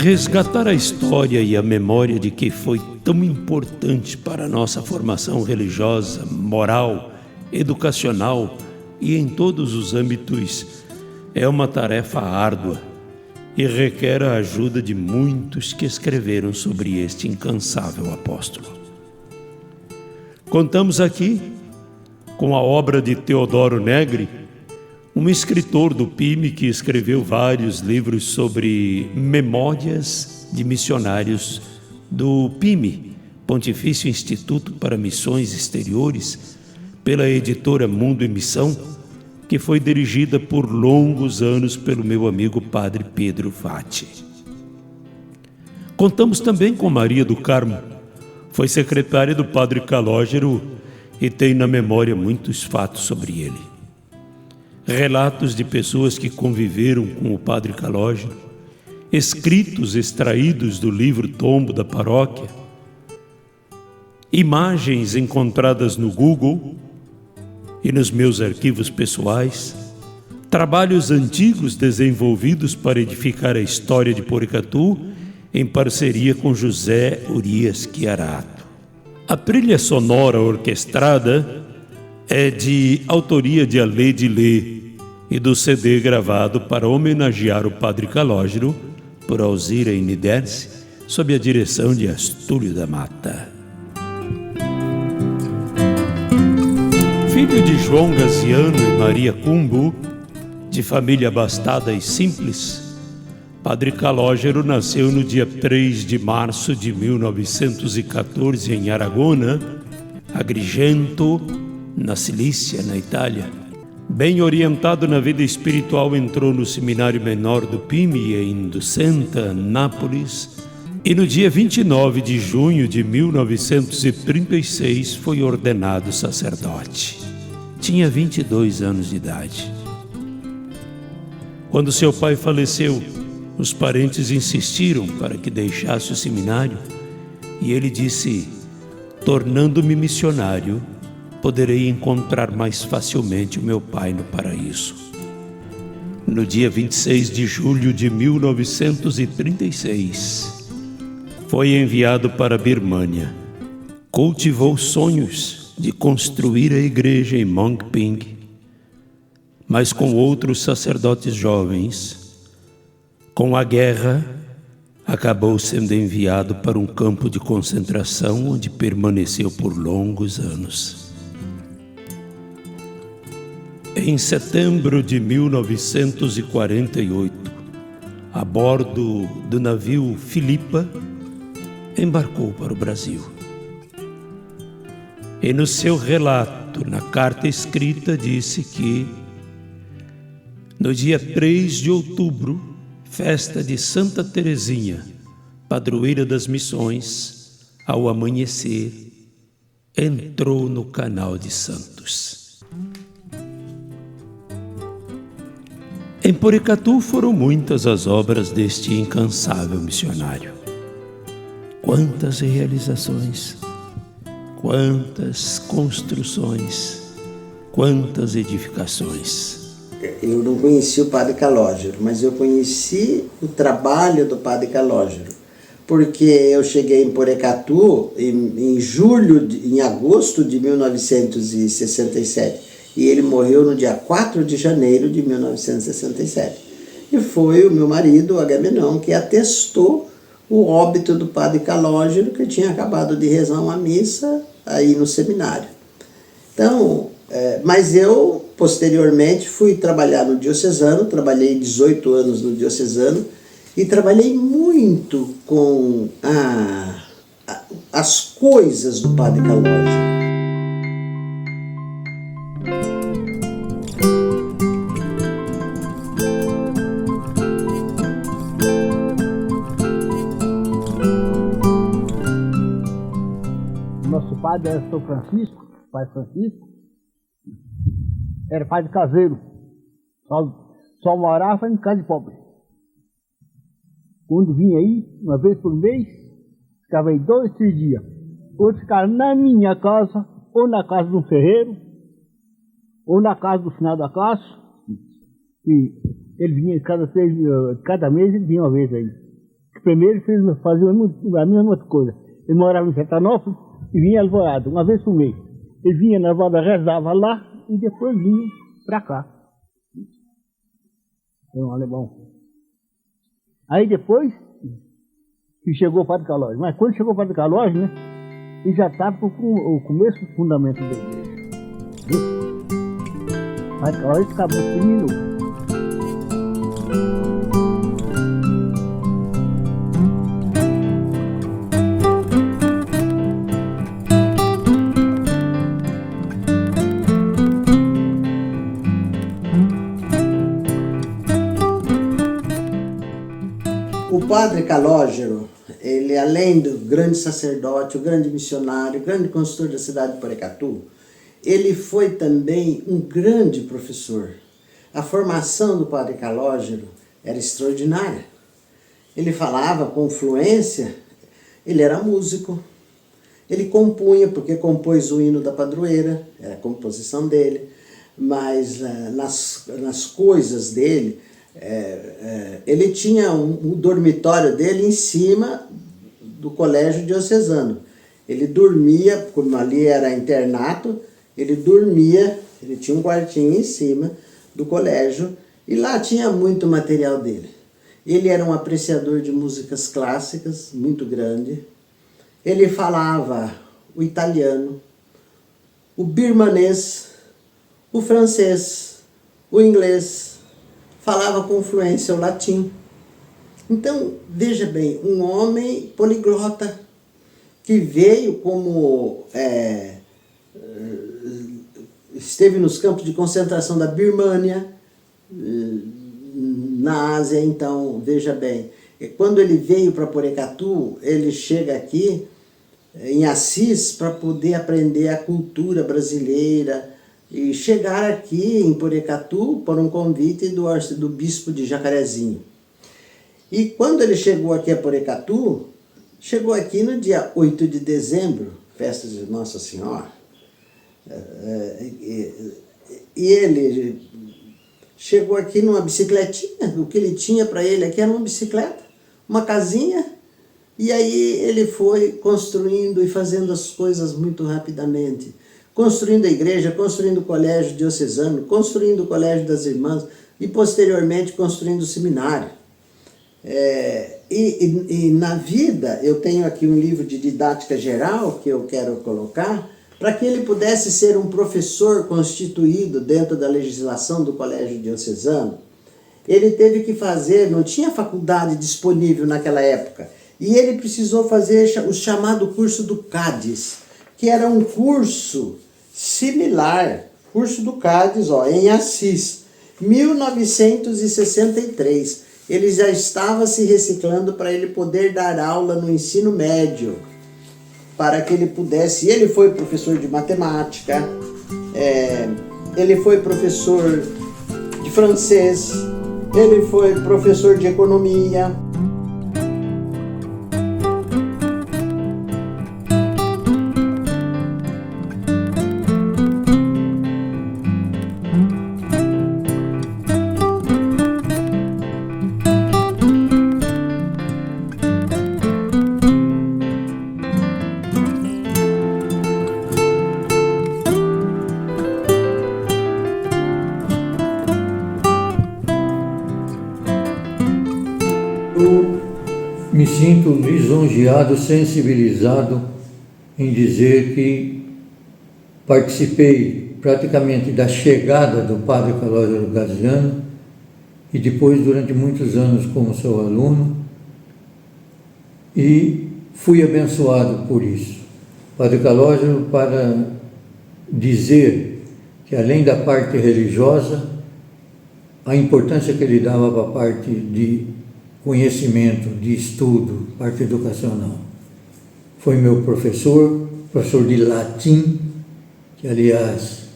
resgatar a história e a memória de que foi tão importante para a nossa formação religiosa, moral, educacional e em todos os âmbitos é uma tarefa árdua e requer a ajuda de muitos que escreveram sobre este incansável apóstolo. Contamos aqui com a obra de Teodoro Negri, um escritor do PIME que escreveu vários livros sobre memórias de missionários do PIME, Pontifício Instituto para Missões Exteriores, pela editora Mundo e Missão, que foi dirigida por longos anos pelo meu amigo Padre Pedro Fati. Contamos também com Maria do Carmo, foi secretária do Padre Calógero e tem na memória muitos fatos sobre ele. Relatos de pessoas que conviveram com o Padre Calógero, escritos extraídos do livro Tombo da Paróquia, imagens encontradas no Google e nos meus arquivos pessoais, trabalhos antigos desenvolvidos para edificar a história de Porecatu em parceria com José Urias Chiarato. A trilha sonora orquestrada é de autoria de Alê de Lê e do CD gravado para homenagear o Padre Calógero por Alzira Iniderce, sob a direção de Astúlio da Mata. Filho de João Gaziano e Maria Cumbu, de família abastada e simples, Padre Calógero nasceu no dia 3 de março de 1914 em Aragona, Agrigento, na Cilícia, na Itália. Bem orientado na vida espiritual, entrou no Seminário Menor do PIME em Ducenta, Nápoles, e no dia 29 de junho de 1936 foi ordenado sacerdote. Tinha 22 anos de idade. Quando seu pai faleceu, os parentes insistiram para que deixasse o seminário e ele disse: tornando-me missionário, poderei encontrar mais facilmente o meu pai no paraíso. No dia 26 de julho de 1936, foi enviado para a Birmânia. Cultivou sonhos de construir a igreja em Mongping, mas com outros sacerdotes jovens. Com a guerra, acabou sendo enviado para um campo de concentração onde permaneceu por longos anos. Em setembro de 1948, a bordo do navio Filipa, embarcou para o Brasil. E no seu relato, na carta escrita, disse que no dia 3 de outubro, festa de Santa Teresinha, padroeira das missões, ao amanhecer, entrou no Canal de Santos. Em Porecatu foram muitas as obras deste incansável missionário. Quantas realizações, quantas construções, quantas edificações. Eu não conheci o Padre Calógero, mas eu conheci o trabalho do Padre Calógero, porque eu cheguei em Porecatu em agosto de 1967, e ele morreu no dia 4 de janeiro de 1967. E foi o meu marido, o Agamenon, que atestou o óbito do Padre Calógero, que tinha acabado de rezar uma missa aí no seminário. Então, mas eu posteriormente fui trabalhar no diocesano, trabalhei 18 anos no diocesano e trabalhei muito com as coisas do Padre Calógero. Nosso padre era São Francisco, Pai Francisco. Era padre caseiro, só morava em casa de pobre. Quando vinha aí, uma vez por mês, ficava aí 2, 3 dias. Ou ficava na minha casa, ou na casa de um ferreiro, ou na casa do final da classe. E ele vinha cada mês, ele vinha uma vez aí. primeiro ele fazia a mesma coisa. Ele morava em Sertanópolis e vinha em Alvorada, uma vez por mês. Ele vinha na Alvorada, rezava lá e depois vinha para cá. É um alemão. Aí depois que chegou o Padre Calógero. Mas quando chegou o Padre Calógero, né, ele já estava com o começo do fundamento da igreja. O Padre Calógero acabou terminou. O Padre Calógero, ele além do grande sacerdote, o grande missionário, o grande consultor da cidade de Porecatu, ele foi também um grande professor. A formação do Padre Calógero era extraordinária. Ele falava com fluência, ele era músico, ele compunha, porque compôs o hino da padroeira, era a composição dele, mas nas coisas dele, ele tinha o dormitório dele em cima do colégio diocesano. Ele dormia, como ali era internato, ele dormia, ele tinha um quartinho em cima do colégio e lá tinha muito material dele. Ele era um apreciador de músicas clássicas, muito grande. Ele falava o italiano, o birmanês, o francês, o inglês, falava com fluência o latim. Então, veja bem, um homem poliglota que veio como esteve nos campos de concentração da Birmânia, na Ásia. Então, veja bem, quando ele veio para Porecatu, ele chega aqui em Assis para poder aprender a cultura brasileira e chegar aqui em Porecatu por um convite do bispo de Jacarezinho. E quando ele chegou aqui a Porecatu, chegou aqui no dia 8 de dezembro, festa de Nossa Senhora, e ele chegou aqui numa bicicletinha. O que ele tinha para ele aqui era uma bicicleta, uma casinha, e aí ele foi construindo e fazendo as coisas muito rapidamente. Construindo a igreja, construindo o colégio diocesano, construindo o colégio das irmãs e posteriormente construindo o seminário. E na vida, eu tenho aqui um livro de didática geral que eu quero colocar, para que ele pudesse ser um professor constituído dentro da legislação do colégio diocesano. Ele teve que fazer, não tinha faculdade disponível naquela época, e ele precisou fazer o chamado curso do Cádiz, que era um curso similar, curso do Cádiz, em Assis, 1963. Ele já estava se reciclando para ele poder dar aula no ensino médio, para que ele pudesse. Ele foi professor de matemática, ele foi professor de francês, ele foi professor de economia. Me sinto lisonjeado, sensibilizado em dizer que participei praticamente da chegada do Padre Calógero Gaziano e depois durante muitos anos como seu aluno, e fui abençoado por isso. Padre Calógero, para dizer que além da parte religiosa, a importância que ele dava para a parte de conhecimento, de estudo, parte educacional. Foi meu professor de latim, que aliás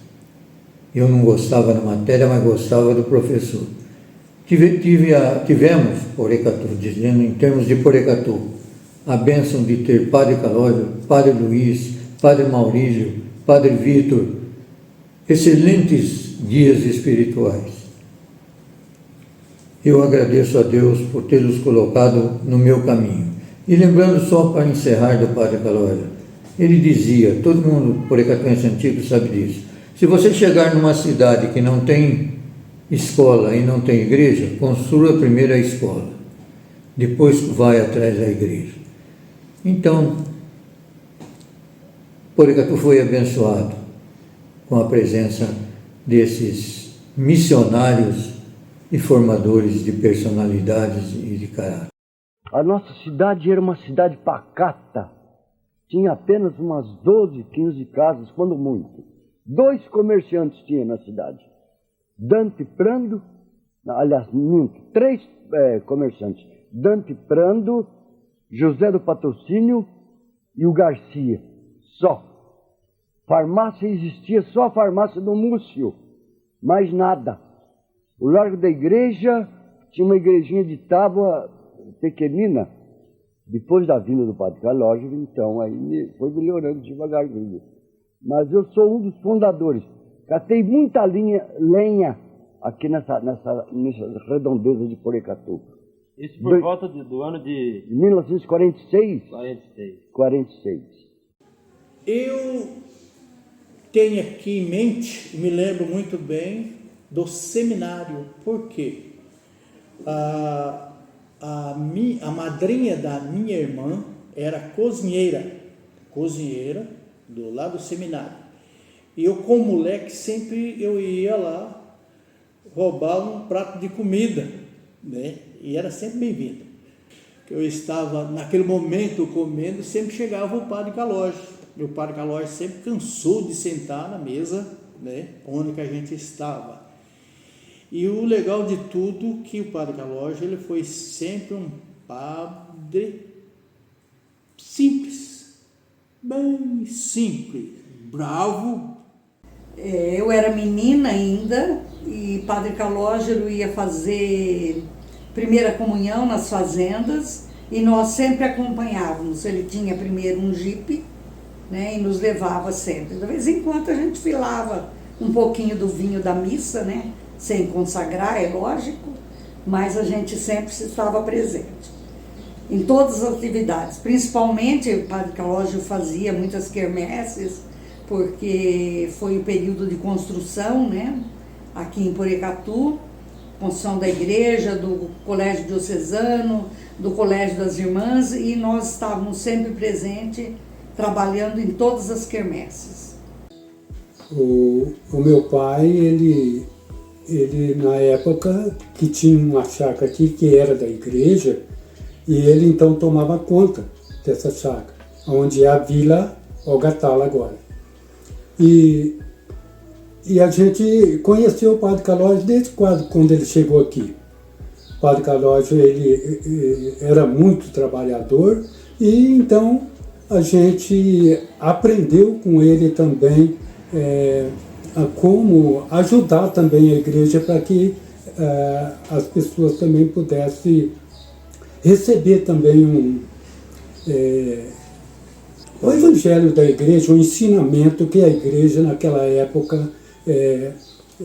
eu não gostava da matéria, mas gostava do professor. Tivemos, Porecatu, dizendo em termos de Porecatu, a bênção de ter Padre Calógero, Padre Luiz, Padre Maurílio, Padre Vitor, excelentes guias espirituais. Eu agradeço a Deus por tê-los colocado no meu caminho. E lembrando só para encerrar do Padre Calório, ele dizia, todo mundo porecatuense antigo sabe disso, se você chegar numa cidade que não tem escola e não tem igreja, construa primeiro a escola, depois vai atrás da igreja. Então, Porecatu foi abençoado com a presença desses missionários e formadores de personalidades e de caráter. A nossa cidade era uma cidade pacata. Tinha apenas umas 12, 15 casas, quando muito. 2 comerciantes tinha na cidade. Dante Prando, aliás, minto, 3 comerciantes. Dante Prando, José do Patrocínio e o Garcia. Só. Farmácia existia, só a farmácia do Múcio. Mais nada. O Largo da Igreja tinha uma igrejinha de tábua pequenina. Depois da vinda do Padre Calógero, então, aí foi melhorando devagarzinho. Mas eu sou um dos fundadores. Catei muita lenha aqui nessas redondezas de Porecatu. Isso por volta do ano de 1946? 46. Eu tenho aqui em mente, me lembro muito bem, do seminário. Por quê? A madrinha da minha irmã era cozinheira do lado do seminário. E eu, como moleque, sempre eu ia lá roubar um prato de comida, né? E era sempre bem-vindo. Eu estava, naquele momento, comendo, sempre chegava o Padre Calógero. E o Padre Calógero sempre cansou de sentar na mesa, né, onde que a gente estava. E o legal de tudo que o Padre Calógero, ele foi sempre um padre simples, bem simples, bravo. Eu era menina ainda e Padre Calógero ia fazer primeira comunhão nas fazendas e nós sempre acompanhávamos. Ele tinha primeiro um jipe, né, e nos levava sempre. De vez em quando a gente filava um pouquinho do vinho da missa, né, sem consagrar, é lógico, mas a gente sempre estava presente em todas as atividades. Principalmente o Padre Calógero fazia muitas quermesses, porque foi o período de construção, né, aqui em Porecatu, construção da igreja, do colégio diocesano, do colégio das irmãs, e nós estávamos sempre presentes, trabalhando em todas as quermesses. O meu pai, ele na época que tinha uma chácara aqui que era da igreja, e ele então tomava conta dessa chácara, onde é a Vila Ogatala agora. E a gente conheceu o Padre Calógero desde quando ele chegou aqui. O Padre Calógero, ele era muito trabalhador, e então a gente aprendeu com ele também a como ajudar também a igreja para que as pessoas também pudessem receber também o evangelho da igreja, o ensinamento que a igreja naquela época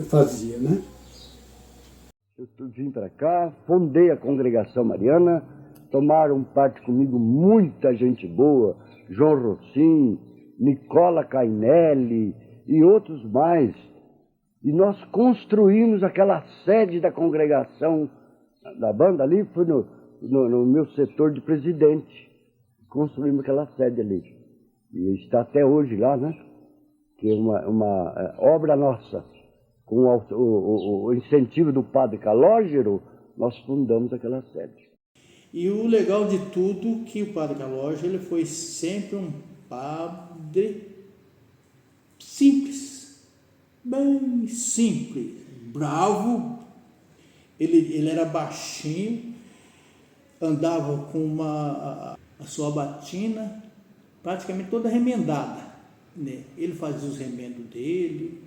fazia, né? Eu vim para cá, fundei a Congregação Mariana, tomaram parte comigo muita gente boa, João Rossim, Nicola Cainelli e outros mais. E nós construímos aquela sede da congregação da banda ali, foi no meu setor de presidente. Construímos aquela sede ali. E está até hoje lá, né? Que é uma obra nossa. Com o incentivo do Padre Calógero, nós fundamos aquela sede. E o legal de tudo que o Padre Calógero, ele foi sempre um padre simples, bem simples, bravo. Ele era baixinho, andava com a sua batina praticamente toda remendada, né? Ele fazia os remendos dele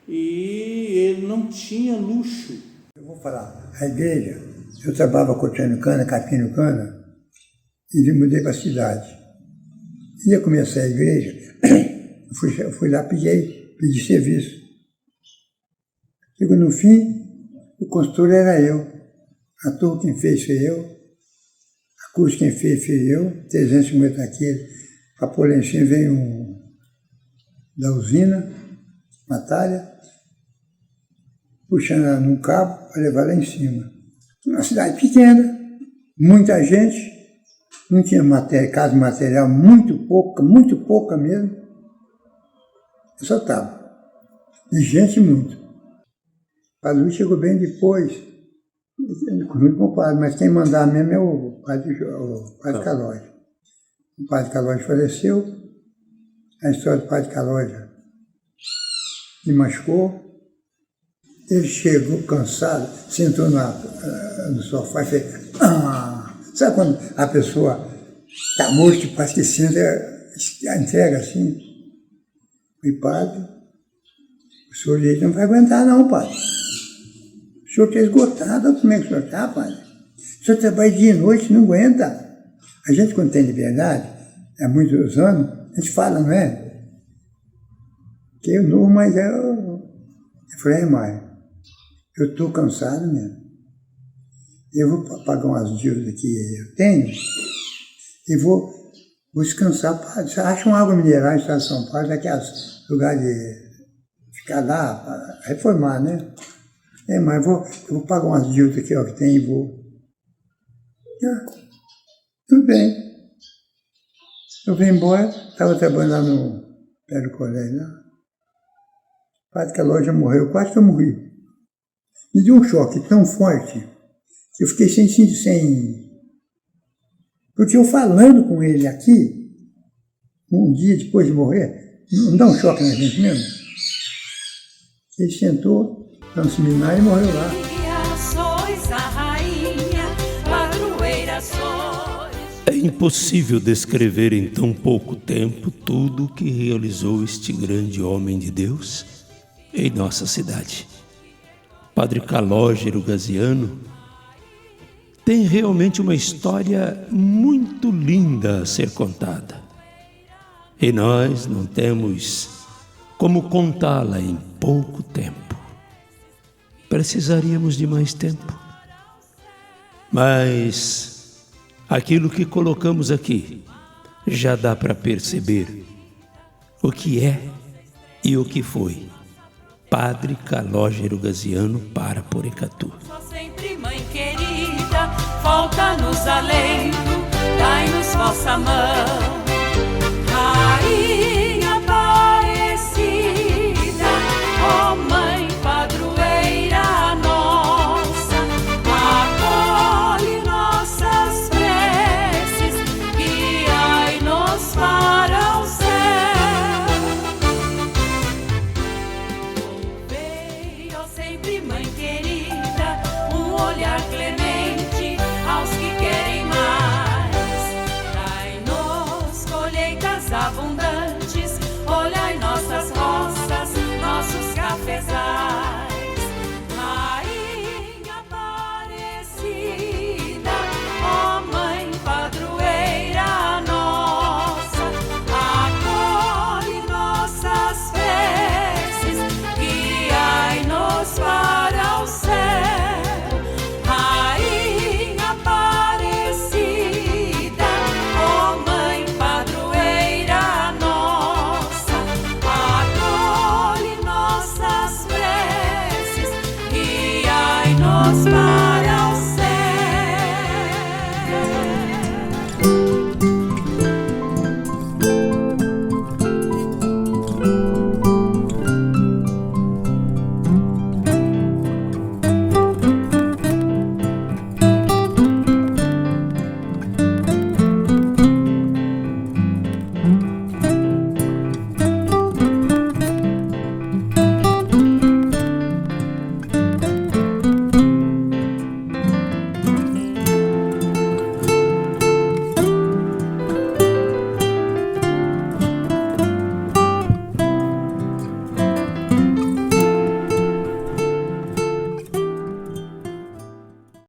e ele não tinha luxo. Eu vou falar, a igreja, eu trabalhava cortando cana, capinando cana, e mudei para a cidade. Ia começar a igreja, eu fui lá, pedi serviço. Chegou no fim, o consultor era eu. A torre quem fez fui eu, a cruz quem fez fui eu, 350 quilos. Para pôr lá em cima veio da usina, uma talha, puxando ela num cabo para levar lá em cima. Uma cidade pequena, muita gente, não tinha casa de material, muito pouca mesmo. Eu só estava. E gente muito. O Padre Luiz chegou bem depois, junto com o padre, mas quem mandava mesmo é o padre Calógero. O padre Calógero faleceu, a história do padre Calógero me machucou. Ele chegou cansado, sentou no sofá e fez... Sabe quando a pessoa está morta e parece que senta, entrega assim? E padre, o senhor não vai aguentar não, padre. O senhor está esgotado, como é que o senhor está, padre? O senhor trabalha dia e noite, não aguenta. A gente, quando tem liberdade, há muitos anos, a gente fala, não é? Que eu não, mas eu falei, Mário, eu estou cansado mesmo. Eu vou pagar umas dívidas que eu tenho e vou descansar. Você acha uma água mineral em estado de São Paulo, daqueles lugares de ficar lá, para reformar, né? Mas eu vou pagar umas dívidas aqui, ó, que tem e vou... Tudo bem. Eu vim embora, estava trabalhando lá no pé do colégio, lá. O padre Calógero já morreu, quase que eu morri. Me deu um choque tão forte que eu fiquei sem... Porque eu falando com ele aqui, um dia depois de morrer, não dá um choque na gente mesmo? Ele sentou no seminário e morreu lá. É impossível descrever em tão pouco tempo tudo o que realizou este grande homem de Deus em nossa cidade. Padre Calógero Gaziano tem realmente uma história muito linda a ser contada. E nós não temos como contá-la em pouco tempo. Precisaríamos de mais tempo. Mas aquilo que colocamos aqui já dá para perceber o que é e o que foi Padre Calógero Gaziano para Porecatu. Sempre, mãe querida, falta-nos alento, dai-nos vossa mão.